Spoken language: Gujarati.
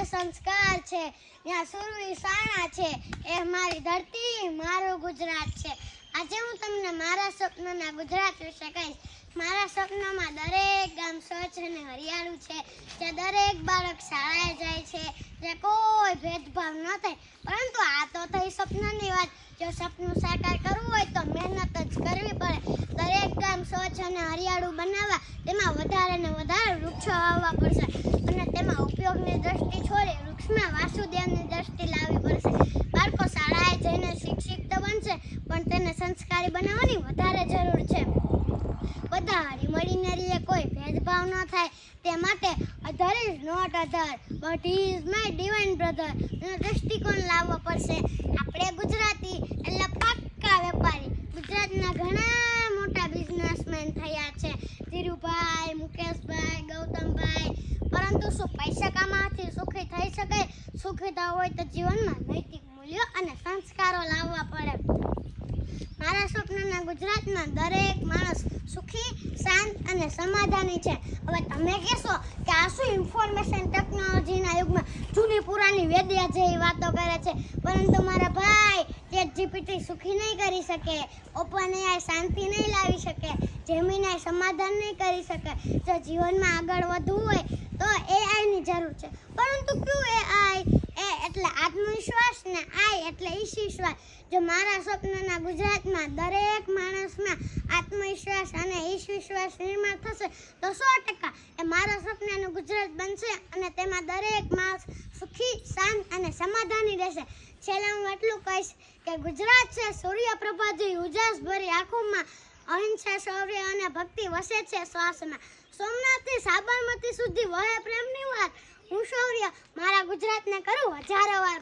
સંસ્કાર છે, ત્યાં સુરવી શાણા છે, એ મારી ધરતી મારું ગુજરાત છે. આજે હું તમને મારા સ્વપ્નના ગુજરાત વિશે કહીશ. મારા સ્વપ્નમાં દરેક ગામ સ્વચ્છ અને હરિયાળું છે, જ્યાં દરેક બાળક શાળાએ જાય છે, જ્યાં કોઈ ભેદભાવ ન થાય. પરંતુ આ તો થઈ સપનાની વાત. જો સપનું સાકાર કરવું હોય તો મહેનત જ કરવી પડે. દરેક ગામ સ્વચ્છ અને હરિયાળું બનાવવા તેમાં વધારે ને વધારે વૃક્ષો વાવવા પડશે અને તેમાં ઉપયોગની દ્રષ્ટિ છોડી વૃક્ષમાં વાસુદેવની દ્રષ્ટિ લાવવી પડશે. બાળકો શાળાએ જઈને શિક્ષિત તો બનશે, પણ તેને સંસ્કારી બનાવવાની વધારે જરૂર છે. બધા હળી મળીને રહીએ, કોઈ ભેદભાવ ન થાય તે માટે other is not other but he is my divine brother એનો દ્રષ્ટિકોણ લાવવો પડશે. આપણે ગુજરાતી એટલે પાક્કા વેપારી. ગુજરાતના ઘણા મોટા બિઝનેસમેન થયા છે, ધીરુભાઈ, મુકેશભાઈ, ગૌતમભાઈ. પરંતુ શું પૈસા કમાવાથી સુખી થઈ શકે? સુખી થવું હોય તો જીવનમાં નૈતિક મૂલ્યો અને સંસ્કારો લાવવા પડે. મારા સ્વપ્નના ગુજરાતમાં દરેક માણસ સુખી, શાંત અને સમાધાની છે. હવે તમે કહેશો કે આ શું ઇન્ફોર્મેશન ટેકનોલોજીના યુગમાં જૂની પુરાની વેદ્યા જેવી વાતો કરે છે. પરંતુ મારા ભાઈ, ChatGPT સુખી નહીં કરી શકે, OpenAI શાંતિ નહીં લાવી શકે, Gemini સમાધાન નહીં કરી શકે. જો જીવનમાં આગળ વધવું હોય તો AIની જરૂર છે. પરંતુ કયું AI? એ એટલે આત્મવિશ્વાસ ને આઈ એટલે ઈશવિશ્વાસ. જો મારા સ્વપ્નના ગુજરાતમાં દરેક માણસમાં આત્મવિશ્વાસ અને ઈશવિશ્વાસ નિર્માણ થશે તો 100% એ મારા સ્વપ્નનું ગુજરાત બનશે અને તેમાં દરેક માણસ સુખી, શાંત અને સમાધાની રહેશે. છેલ્લે હું એટલું કહીશ કે ગુજરાત છે સૂર્યપ્રભા જેવી ઉજાસ ભરી આંખોમાં, અહિંસા, શૌર્ય અને ભક્તિ વસે છે શ્વાસમાં. સોમનાથથી સાબરમતી સુધી વહે પ્રેમની વાત. હું શૌર્ય મારા ગુજરાતને કરું હજારો વાર